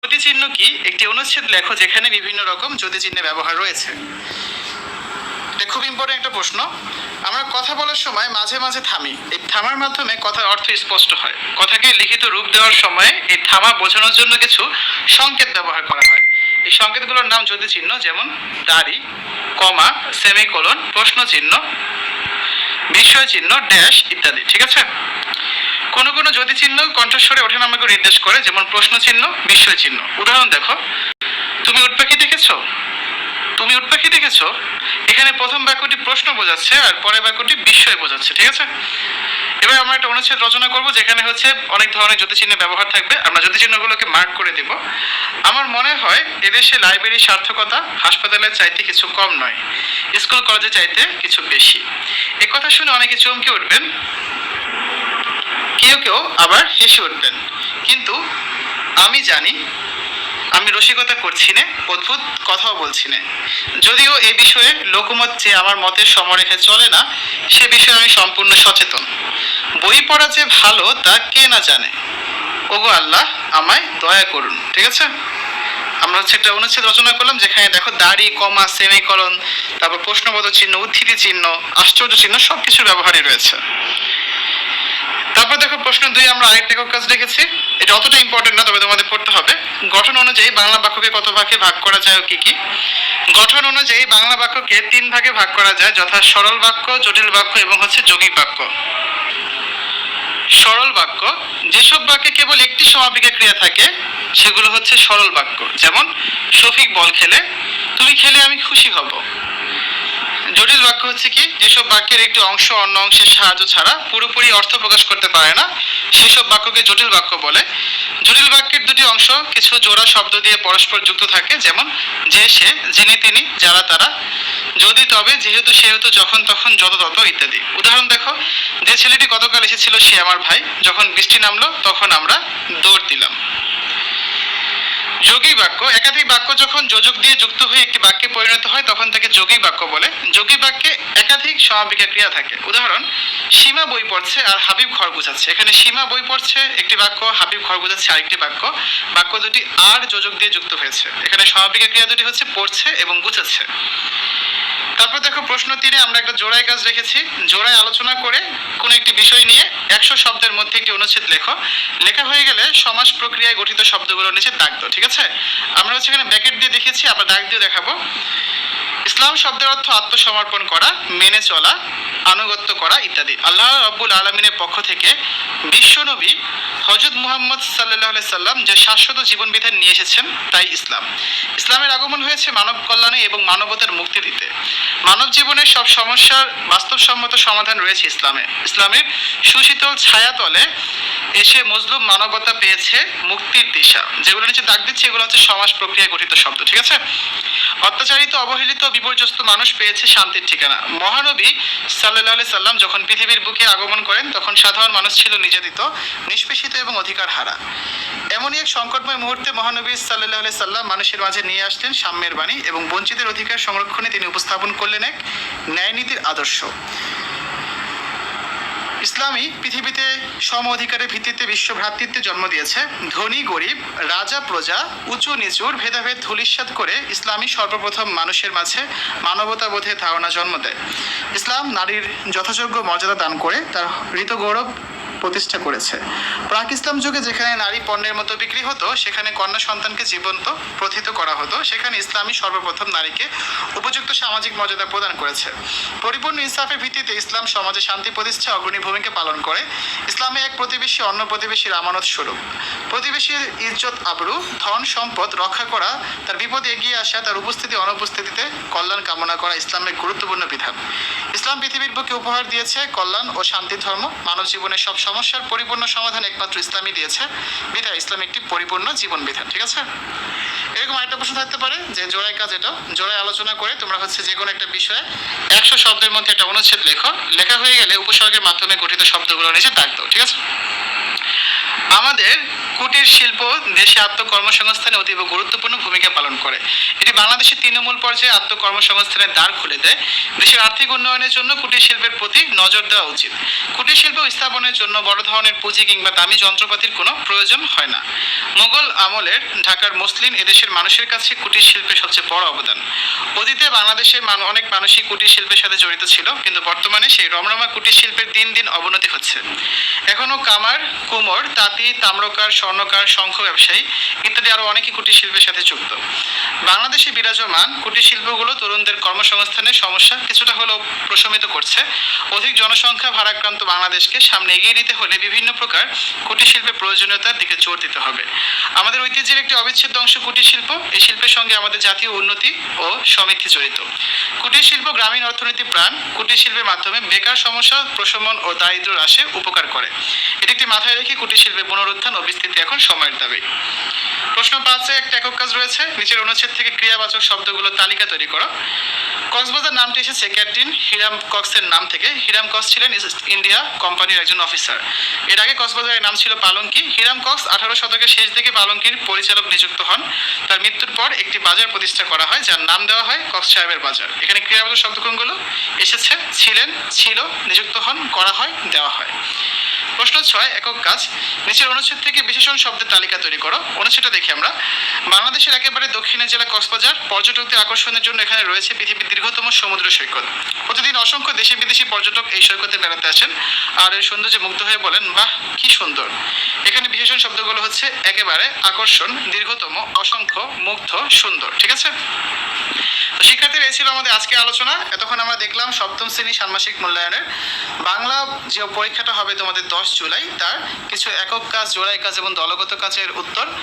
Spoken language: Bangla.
যদি চিহ্ন কি? একটি অনুচ্ছেদ লেখো যেখানে বিভিন্ন রকম যদি চিহ্নের ব্যবহার রয়েছে। এটা খুব ইম্পর্টেন্ট একটা প্রশ্ন। আমরা কথা বলার সময় মাঝে মাঝে থামি, এই থামার মাধ্যমে কথার অর্থ স্পষ্ট হয়। কথাকে লিখিত রূপ দেওয়ার সময় এই থামা বোঝানোর জন্য কিছু সংকেত ব্যবহার করা হয়। এই সংকেতগুলোর নাম যদি চিহ্ন, যেমন দাড়ি, কমা, সেমিকোলন, প্রশ্ন চিহ্ন, বিস্ময় চিহ্ন, ড্যাশ ইত্যাদি। ঠিক আছে? কোনো কোনো যদি চিহ্ন কণ্ঠস্বরে ওঠানামাকে নির্দেশ করে, যেমন প্রশ্ন চিহ্ন, বিস্ময় চিহ্ন। উদাহরণ দেখো, তুমি উট পাখি দেখেছো? তুমি উট পাখি দেখেছো? এখানে প্রথম বাক্যটি প্রশ্ন বোঝাচ্ছে আর পরের বাক্যটি বিস্ময় বোঝাচ্ছে। ঠিক আছে? এবার আমরা একটা অনুচ্ছেদ রচনা করব যেখানে হচ্ছে অনেক ধরনের যদি চিহ্নের ব্যবহার থাকবে। আমরা যদি চিহ্নগুলোকে মার্ক করে দেব। আমার মনে হয় এদেশে লাইব্রেরির সার্থকতা হাসপাতালের চাইতে কিছু কম নয়, স্কুল কলেজের চাইতে কিছু বেশি। এই কথা শুনে অনেকে চমকে উঠবেন, কেউ কেউ আবার হেসে উঠবেন। কিন্তু আমি জানি আমি রসিকতা করছি না, অদ্ভুত কথাও বলছি না। যদিও এই বিষয়ে লোকমত যে আমার মতের সমরেখে চলে না, সে বিষয়ে আমি সম্পূর্ণ সচেতন। বই পড়া যে ভালো তা কে না জানে। ওগো আল্লাহ, আমায় দয়া করুন। ঠিক আছে? আমরা হচ্ছে একটা অনুচ্ছেদ রচনা করলাম যেখানে দেখো দাড়ি, কমা, সেমিকোলন, তারপর প্রশ্নবোধক চিহ্ন, উদ্ধৃতি চিহ্ন, আশ্চর্য চিহ্ন সবকিছুর ব্যবহারই রয়েছে। তারপর দেখো প্রশ্ন 2 আমরা আরেকটা একক কাজ রেখেছি। এটা অতটা ইম্পর্টেন্ট না, তবে তোমাদের পড়তে হবে। গঠন অনুযায়ী বাংলা বাক্যকে কত ভাগে ভাগ করা যায় ও কি কি? গঠন অনুযায়ী বাংলা বাক্যকে 3 ভাগে ভাগ করা যায়, যথা সরল বাক্য, জটিল বাক্য এবং হচ্ছে যৌগিক বাক্য। সরল বাক্য, যেসব বাক্যে কেবল একটি সমাপিকা ক্রিয়া থাকে সেগুলো হচ্ছে সরল বাক্য। যেমন শফিক বল খেলে, তুমি খেলে আমি খুশি হব। জটিল বাক্য হচ্ছে কি? যেসব বাক্যের একটি অংশ অন্য অংশের সাহায্য ছাড়া পুরোপুরি অর্থ প্রকাশ করতে পারে না, সেসব বাক্যকে জটিল বাক্য বলে। জটিল বাক্যের দুটি অংশ কিছু জোড়া শব্দ দিয়ে পরস্পর যুক্ত থাকে, যেমন যে সে, যিনি তিনি, যারা তারা, যদি তবে, যেহেতু সেহেতু, যখন তখন, যত তত ইত্যাদি। উদাহরণ দেখো, যে ছেলেটি গতকাল এসেছিল সে আমার ভাই, যখন বৃষ্টি নামলো তখন আমরা দৌড় দিলাম। যৌগিক বাক্য, একাধিক বাক্য যখন যোজক দিয়ে যুক্ত হয়ে একটি বাক্যে পরিণত হয় তখন তাকে যৌগিক বাক্য বলে। যৌগিক বাক্যে একাধিক সমাপিকা ক্রিয়া থাকে। উদাহরণ, সীমা বই পড়ছে আর হাবিব ঘর গুছাচ্ছে। এখানে সীমা বই পড়ছে একটি বাক্য, হাবিব ঘর গুছাচ্ছে আরেকটি বাক্য। বাক্য দুটি আর যোজক দিয়ে যুক্ত হয়েছে। এখানে সমাপিকা ক্রিয়া দুটি হচ্ছে পড়ছে এবং গুছাচ্ছে। তারপর দেখো প্রশ্ন 3 আমরা একটা জোড়ায় কাজ রেখেছি। জোড়ায় আলোচনা করে কোন একটি বিষয় নিয়ে 100 শব্দের মধ্যে একটি অনুচ্ছেদ লেখো। লেখা হয়ে গেলে সমাস প্রক্রিয়ায় গঠিত শব্দগুলোর নিচে দাগ দাও। ঠিক আছে? আমরা হচ্ছে এখানে ব্র্যাকেট দিয়ে দেখিয়েছি, আবার দাগ দিয়ে দেখাবো। ইসলাম শব্দের অর্থ আত্মসমর্পণ করা, মেনে চলা, আনুগত্য করা ইত্যাদি। আল্লাহ রাব্বুল আলামিনের পক্ষ থেকে বিশ্বনবী হযরত মুহাম্মদ সাল্লাল্লাহু আলাইহি সাল্লাম যে শাশ্বত জীবন বিধান নিয়ে এসেছেন তাই ইসলাম। ইসলামের আগমন হয়েছে মানব কল্যাণে এবং মানবতার মুক্তি দিতে। মানব জীবনের সব সমস্যার বাস্তবসম্মত সমাধান রয়েছে ইসলামে। ইসলামের সুশীতল ছায়াতলে এসে মজলুম মানবতা পেয়েছে মুক্তির দিশা। যেগুলো নিচে দাগ দিচ্ছে এগুলো হচ্ছে সমাস প্রক্রিয়ায় গঠিত শব্দ। ঠিক আছে? অত্যাচারিত, অবহেলিত, বিপর্যস্ত মানুষ পেয়েছে শান্তির ঠিকানা। মহানবী সাল্লাল্লাহু আলাইহি সাল্লাম যখন পৃথিবীর বুকে আগমন করেন তখন সাধারণ মানুষ ছিল নির্যাতিত, নিষ্পেষিত এবং অধিকার হারা। এমনই এক সংকটময় মুহূর্তে মহানবী সাল্লাল্লাহু আলাইহি সাল্লাম মানুষের মাঝে নিয়ে আসলেন সাম্যের বাণী এবং বঞ্চিতের অধিকার সংরক্ষণে তিনি উপস্থাপন করলেন এক ন্যায়নীতির আদর্শ। ইসলামী পৃথিবীতে সম অধিকারের ভিত্তিতে বিশ্ব ভ্রাতৃত্বে জন্ম দিয়েছে। ধনী গরিব, রাজা প্রজা, উঁচু নিচুর ভেদাভেদ ধূলিসাৎ করে ইসলামী সর্বপ্রথম মানুষের মাঝে মানবতাবোধের ধারণা জন্ম দেয়। ইসলাম নারীর যথাযোগ্য মর্যাদা দান করে তার ঋত গৌরব প্রতিষ্ঠা করেছে। প্রাক ইসলাম যুগে যেখানে নারী পণ্যের মতো বিক্রি হতো, সেখানে কন্যা সন্তানকে জীবন্ত প্রথিত করা হতো, সেখানে ইসলামী সর্বপ্রথম নারীকে উপযুক্ত সামাজিক মর্যাদা প্রদান করেছে। পরিপূর্ণ ইনসাফের ভিত্তিতে ইসলাম সমাজে শান্তি প্রতিষ্ঠায় অগ্রণী ভূমিকা পালন করে। ইসলামে এক প্রতিবেশী অন্য প্রতিবেশীর আমানত স্বরূপ। প্রতিবেশীর ইজ্জত আবরু, ধন সম্পদ রক্ষা করা, তার বিপদে এগিয়ে আসা, তার উপস্থিতি অনুপস্থিতিতে কল্যাণ কামনা করা ইসলামের গুরুত্বপূর্ণ বিধান। ইসলাম পৃথিবীর বুকে উপহার দিয়েছে কল্যাণ ও শান্তির ধর্ম। মানব জীবনের সব সমস্যার পরিপূর্ণ সমাধান একমাত্র ইসলামই দিয়েছে, বিধায় ইসলাম একটি পরিপূর্ণ জীবন বিধান। ঠিক আছে? এরকম আরেকটা প্রশ্ন থাকতে পারে যে জোড়ায় কাজ, এটা জোড়ায় আলোচনা করে তোমরা হচ্ছে যে কোনো একটা বিষয়ে 100 শব্দের মধ্যে একটা অনুচ্ছেদ লেখো। লেখা হয়ে গেলে উপসর্গের মাধ্যমে গঠিত শব্দগুলো নিচে দাগ দাও। ঠিক আছে? আমাদের কুটির শিল্প দেশে আত্মকর্মসংস্থানে অতীব গুরুত্বপূর্ণ ভূমিকা পালন করে। এটি বাংলাদেশের তৃণমূল পর্যায়ে আত্মকর্মসংস্থানের দ্বার খুলে দেয়। দেশের আর্থিক উন্নয়নের জন্য কুটির শিল্পের প্রতি নজর দেওয়া উচিত। কুটির শিল্প স্থাপনের জন্য বড় ধরনের পুঁজি কিংবা দামি যন্ত্রপাতির কোনো প্রয়োজন হয় না। মোগল আমলের ঢাকার মসলিন এদেশের মানুষের কাছে কুটির শিল্পের সবচেয়ে বড় অবদান। অতীতে বাংলাদেশের অনেক মানুষই কুটির শিল্পের সাথে জড়িত ছিল, কিন্তু বর্তমানে সেই রমরমা কুটির শিল্পের দিন দিন অবনতি হচ্ছে। এখনো কামার, কুমোর, তাঁতি, তাম্রকার, স্বর্ণকার, শঙ্খ ব্যবসায়ী ইত্যাদি আরো অনেকেই কুটির শিল্পের সাথে যুক্ত। বাংলাদেশে বিরাজমান কুটির শিল্পগুলো তরুণদের কর্মসংস্থানের সমস্যা কিছুটা হলেও প্রশমিত করছে। অধিক জনসংখ্যা ভারাক্রান্ত বাংলাদেশকে সামনে এগিয়ে নিতে হলে বিভিন্ন প্রকার কুটির শিল্পের প্রয়োজনীয়তার দিকে জোর দিতে হবে। আমাদের ঐতিহ্যের একটি অবিচ্ছেদ্য অংশ কুটির শিল্প। এই শিল্পের সঙ্গে আমাদের জাতীয় উন্নতি ও সমৃদ্ধি জড়িত। কুটির শিল্প গ্রামীণ অর্থনীতির প্রাণ। কুটির শিল্পের মাধ্যমে বেকার সমস্যা প্রশমন ও দারিদ্র্য হ্রাসে উপকার করে। এটি একটি মাথায় রেখে কুটির শিল্পের পুনরুত্থান ও বিস্তৃতি এখন সময়ের দাবি। প্রশ্ন 5-এ একটা একক কাজ রয়েছে। নিচের অনুচ্ছেদ থেকে ক্রিয়াবাচক শব্দগুলো তালিকা তৈরি করো। কক্সবাজার নামটি এসেছে ক্যাপ্টেন হিরাম কক্সের নাম থেকে। হিরাম কক্স ছিলেন ইস্ট ইন্ডিয়া কোম্পানির একজন অফিসার। এর আগে কক্সবাজারের নাম ছিল পালঙ্কি। হিরাম কক্স 18 শতকের শেষ দিকে পালঙ্কির পরিচালক নিযুক্ত হন। তার মৃত্যুর পর একটি বাজার প্রতিষ্ঠা করা হয়, যার নাম দেওয়া হয় কক্স সাহেবের বাজার। এখানে ক্রিয়াবাচক শব্দ কোনগুলো এসেছে? ছিলেন, ছিল, নিযুক্ত হন, করা হয়, দেওয়া হয়। প্রশ্ন 6, একক কাজ। নিচের অনুচ্ছেদ থেকে বিশেষণ শব্দের তালিকা তৈরি করো। অনুচ্ছেদটা দেখি আমরা। বাংলাদেশের একেবারে দক্ষিণে জেলা কক্সবাজার। পর্যটকদের আকর্ষণের জন্য এখানে রয়েছে পৃথিবীর দীর্ঘতম সমুদ্র সৈকত। প্রতিদিন অসংখ্য দেশি বিদেশি পর্যটক এই সৈকতে বেড়াতে আসেন আর এর সৌন্দর্যে মুগ্ধ হয়ে বলেন, বাহ কি সুন্দর। এখানে বিশেষণ শব্দগুলো হচ্ছে একেবারে, আকর্ষণ, দীর্ঘতম, অসংখ্য, মুগ্ধ, সুন্দর। ঠিক আছে? তো শিক্ষার্থীরা, এই ছিল আমাদের আজকের আলোচনা। এতক্ষণ আমরা দেখলাম সপ্তম শ্রেণী ষান্মাসিক মূল্যায়নের বাংলা যে পরীক্ষাটা হবে তোমাদের 10 জুলাই, তার কিছু একক কাজ, জোড়াই কাজ এবং দলগত কাজের উত্তর।